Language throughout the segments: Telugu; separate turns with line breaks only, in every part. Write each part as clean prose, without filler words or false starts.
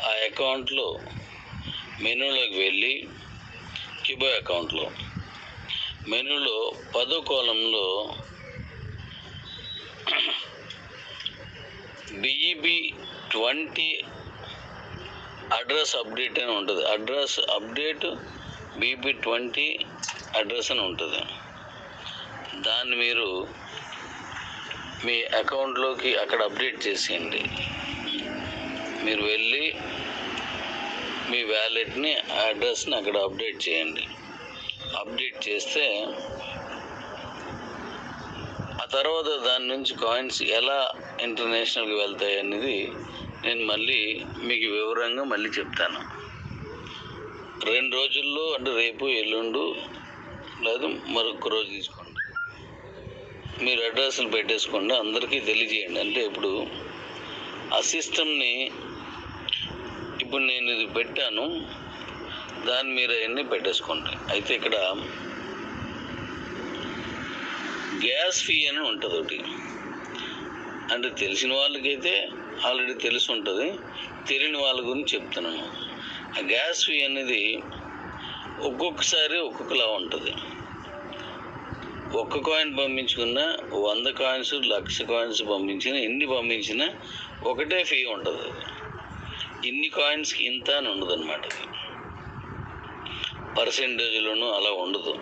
ఆ అకౌంట్లో మెనూలోకి వెళ్ళి కిబో అకౌంట్లో మెనూలో 10వ కాలంలో BEB 20 అడ్రస్ అప్డేట్ అని ఉంటుంది. అడ్రస్ అప్డేట్ BEB 20 అడ్రస్ అని ఉంటుంది. దాన్ని మీరు మీ అకౌంట్లోకి అక్కడ అప్డేట్ చేసేయండి. మీరు వెళ్ళి మీ వ్యాలెట్ని అడ్రస్ని అక్కడ అప్డేట్ చేయండి. అప్డేట్ చేస్తే ఆ తర్వాత దాని నుంచి కాయిన్స్ ఎలా ఇంటర్నేషనల్కి వెళ్తాయి అనేది నేను మళ్ళీ మీకు వివరంగా మళ్ళీ చెప్తాను. 2 రోజుల్లో, అంటే రేపు ఎల్లుండు లేదా మరొక రోజు తీసుకోండి. మీరు అడ్రస్లు పెట్టేసుకోండి, అందరికీ తెలియజేయండి. అంటే ఇప్పుడు ఆ సిస్టమ్ని ఇప్పుడు నేను ఇది పెట్టాను, దాన్ని మీరు అవన్నీ పెట్టేసుకోండి. అయితే ఇక్కడ గ్యాస్ ఫీ అని ఉంటుంది ఒకటి. అంటే తెలిసిన వాళ్ళకైతే ఆల్రెడీ తెలిసి ఉంటుంది, తెలియని వాళ్ళ గురించి చెప్తున్నాను. ఆ గ్యాస్ ఫీ అనేది ఒక్కొక్కసారి ఒక్కొక్కలా ఉంటుంది. 1 కాయిన్ పంపించుకున్నా, 100 కాయిన్స్, 1,00,000 కాయిన్స్ పంపించినా, ఎన్ని పంపించినా ఒకటే ఫీ ఉంటుంది. ఇన్ని కాయిన్స్కి ఇంత అని ఉండదు అన్నమాట. పర్సెంటేజ్లోనూ అలా ఉండదు.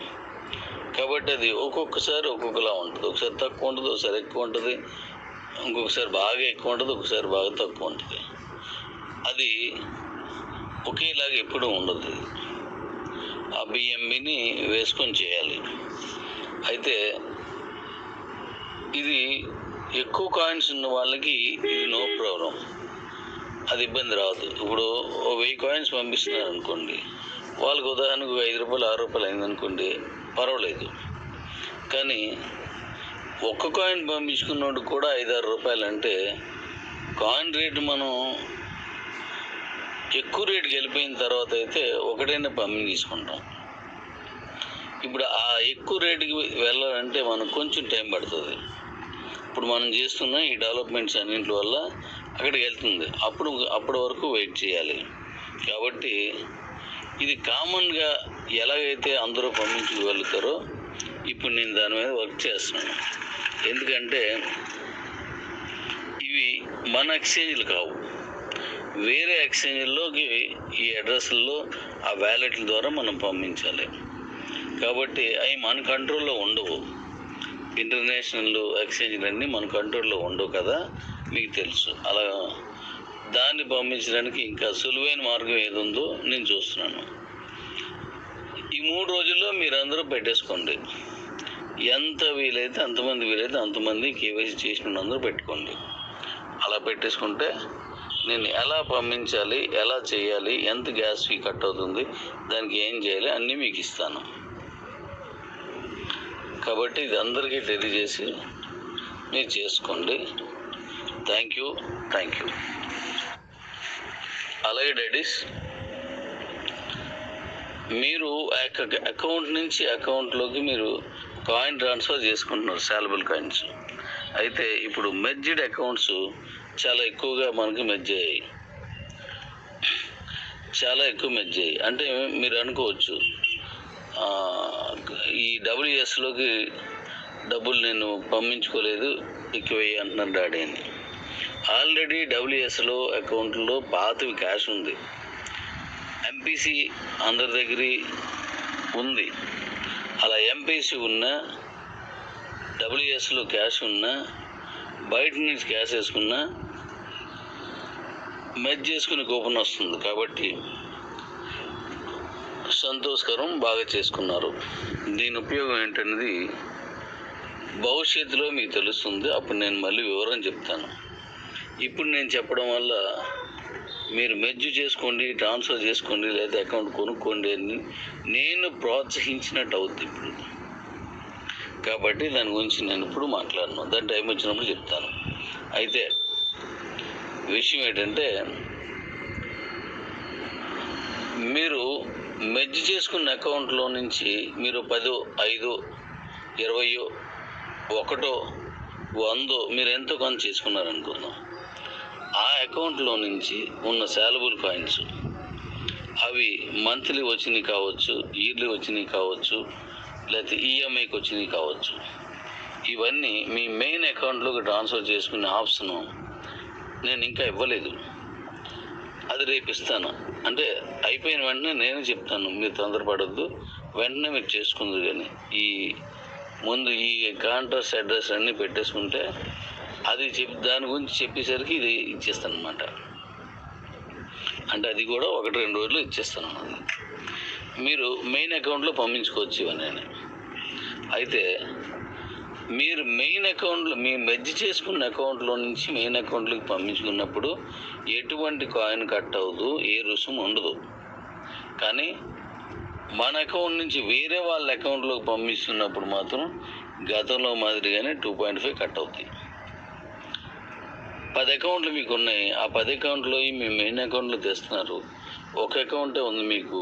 కాబట్టి అది ఒక్కొక్కసారి ఒక్కొక్కలా ఉంటుంది. ఒకసారి తక్కువ ఉంటుంది, ఒకసారి ఎక్కువ ఉంటుంది, ఇంకొకసారి బాగా ఎక్కువ ఉంటుంది, ఒకసారి బాగా తక్కువ ఉంటుంది. అది ఒకేలాగా ఎప్పుడూ ఉండదు. ఆ BNBని వేసుకొని చేయాలి. అయితే ఇది ఎక్కువ కాయిన్స్ ఉన్న వాళ్ళకి ఇది నో ప్రాబ్లం, అది ఇబ్బంది రాదు. ఇప్పుడు 1000 కాయిన్స్ పంపిస్తున్నారు అనుకోండి, వాళ్ళకి ఉదాహరణకు 5 రూపాయలు 6 రూపాయలు అయిందనుకోండి, పర్వాలేదు. కానీ 1 కాయిన్ పంపించుకున్నోడు కూడా 5-6 రూపాయలు అంటే కాయిన్ రేటు మనం ఎక్కువ రేటుకి వెళ్ళిపోయిన తర్వాత అయితే ఒకటైనా తీసుకుంటాం. ఇప్పుడు ఆ ఎక్కువ రేటుకి వెళ్ళాలంటే మనకు కొంచెం టైం పడుతుంది. ఇప్పుడు మనం చేస్తున్న ఈ డెవలప్మెంట్స్ అన్నింటి వల్ల అక్కడికి వెళ్తుంది. అప్పటి వరకు వెయిట్ చేయాలి. కాబట్టి ఇది కామన్గా ఎలాగైతే అందరూ పంపించగలుగుతారో ఇప్పుడు నేను దాని మీద వర్క్ చేస్తున్నాను. ఎందుకంటే ఇవి మన ఎక్స్చేంజ్లు కావు, వేరే ఎక్స్చేంజ్లోకి ఈ అడ్రస్ల్లో ఆ వ్యాలెట్ల ద్వారా మనం పంపించాలి. కాబట్టి అవి మన కంట్రోల్లో ఉండవు. ఇంటర్నేషనల్ ఎక్స్చేంజ్లన్నీ మన కంట్రోల్లో ఉండవు కదా, మీకు తెలుసు. అలా దాన్ని పంపించడానికి ఇంకా సులువైన మార్గం ఏది ఉందో నేను చూస్తున్నాను. ఈ 3 రోజుల్లో మీరందరూ పెట్టేసుకోండి. ఎంత వీలైతే అంతమంది KYC చేసిన అందరూ పెట్టుకోండి. అలా పెట్టేసుకుంటే నేను ఎలా పంపించాలి, ఎలా చేయాలి, ఎంత గ్యాస్ ఫీ కట్ అవుతుంది, దానికి ఏం చేయాలి అన్నీ మీకు ఇస్తాను. కాబట్టి ఇది అందరికీ తెలియజేసి మీరు చేసుకోండి. Thank you. అలాగే డాడీస్, మీరు అకౌంట్ నుంచి అకౌంట్లోకి మీరు కాయిన్ ట్రాన్స్ఫర్ చేసుకుంటున్నారు, సాలబుల్ కాయిన్స్. అయితే ఇప్పుడు మెర్జ్డ్ అకౌంట్స్ చాలా ఎక్కువగా మనకి మెర్జ్ అయ్యాయి. అంటే మీరు అనుకోవచ్చు, ఈ WSలోకి డబ్బులు నేను పంపించుకోలేదు, ఎక్కువ అంటున్నారు డాడీ అని. ఆల్రెడీ WSలో అకౌంట్లో పాతవి క్యాష్ ఉంది. MPC అందరి దగ్గర ఉంది. అలా MPC ఉన్న, WSలో క్యాష్ ఉన్నా, బయట నుంచి క్యాష్ వేసుకున్నా మెర్జ్ చేసుకుని కూపన్ వస్తుంది. కాబట్టి సంతోషకరం, బాగా చేసుకున్నారు. దీని ఉపయోగం ఏంటనేది భవిష్యత్తులో మీకు తెలుస్తుంది. అప్పుడు నేను మళ్ళీ వివరం చెప్తాను. ఇప్పుడు నేను చెప్పడం వల్ల మీరు మెర్జ్ చేసుకోండి, ట్రాన్స్ఫర్ చేసుకోండి, లేదా అకౌంట్ కొనుక్కోండి అని నేను ప్రోత్సహించినట్టు అవుతుంది ఇప్పుడు. కాబట్టి దాని గురించి నేను ఇప్పుడు మాట్లాడను, దాని టైం వచ్చినప్పుడు చెప్తాను. అయితే విషయం ఏంటంటే, మీరు మెర్జ్ చేసుకున్న అకౌంట్లో నుంచి మీరు 10, 5, 20, 1, 100 మీరు ఎంతో కొంత చేసుకున్నారనుకుందాం. ఆ అకౌంట్లో నుంచి ఉన్న శాలబుల్ కాయిన్స్ అవి మంత్లీ వచ్చినవి కావచ్చు, ఇయర్లీ వచ్చినవి కావచ్చు, లేకపోతే ఈఎంఐకి వచ్చినవి కావచ్చు. ఇవన్నీ మీ మెయిన్ అకౌంట్లోకి ట్రాన్స్ఫర్ చేసుకునే ఆప్షను నేను ఇంకా ఇవ్వలేదు. అది రేపు ఇస్తాను. అంటే అయిపోయిన వెంటనే నేను చెప్తాను, మీరు తొందరపడద్దు, వెంటనే మీరు చేసుకుంది. కానీ ఈ ముందు ఈ కాంట్రాక్ట్ అడ్రస్ అన్నీ పెట్టేసుకుంటే అది దాని గురించి చెప్పేసరికి ఇది ఇచ్చేస్తాను అనమాట. అంటే అది కూడా 1-2 రోజులు ఇచ్చేస్తాను అన్నది. మీరు మెయిన్ అకౌంట్లో పంపించుకోవచ్చు ఇవన్నీ. అయితే మీరు మెయిన్ అకౌంట్లో మీ మెర్జ్ చేసుకున్న అకౌంట్లో నుంచి మెయిన్ అకౌంట్లోకి పంపించుకున్నప్పుడు ఎటువంటి కాయిన్ కట్ అవ్వదు, ఏ రుసుము ఉండదు. కానీ మన అకౌంట్ నుంచి వేరే వాళ్ళ అకౌంట్లోకి పంపిస్తున్నప్పుడు మాత్రం గతంలో మాదిరిగానే 2.5 కట్ అవుతాయి. 10 అకౌంట్లు మీకు ఉన్నాయి. ఆ 10 అకౌంట్లో మీ మెయిన్ అకౌంట్లో తెస్తున్నారు. ఒక అకౌంటే ఉంది మీకు,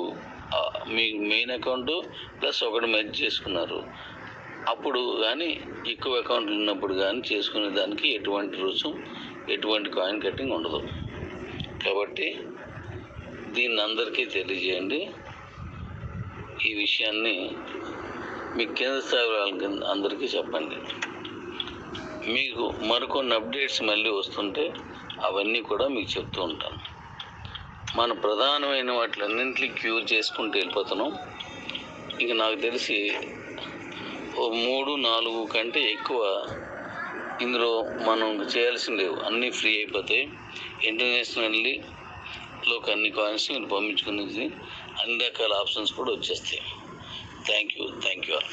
మీ మెయిన్ అకౌంట్ ప్లస్ ఒకటి మెర్జ్ చేసుకున్నారు. అప్పుడు కానీ ఎక్కువ అకౌంట్లు ఉన్నప్పుడు కానీ చేసుకునే దానికి ఎటువంటి రుసుము, ఎటువంటి కాయిన్ కట్టింగ్ ఉండదు. కాబట్టి దీన్ని అందరికీ తెలియజేయండి. ఈ విషయాన్ని మీ కింద స్థాయి వాళ్ళకి అందరికీ చెప్పండి. మీకు మరికొన్ని అప్డేట్స్ మళ్ళీ వస్తుంటే అవన్నీ కూడా మీకు చెప్తూ ఉంటాను. మన ప్రధానమైన వాటిలన్నింటినీ క్యూర్ చేసుకుంటూ వెళ్ళిపోతున్నాం. ఇంక నాకు తెలిసి 3-4 కంటే ఎక్కువ ఇందులో మనం చేయాల్సింది లేవు. అన్నీ ఫ్రీ అయిపోతాయి. ఇంటర్నేషనల్లీలోకి అన్ని కాయిన్స్ మీరు పంపించుకునేది అన్ని రకాల ఆప్షన్స్ కూడా వచ్చేస్తాయి. Thank you all.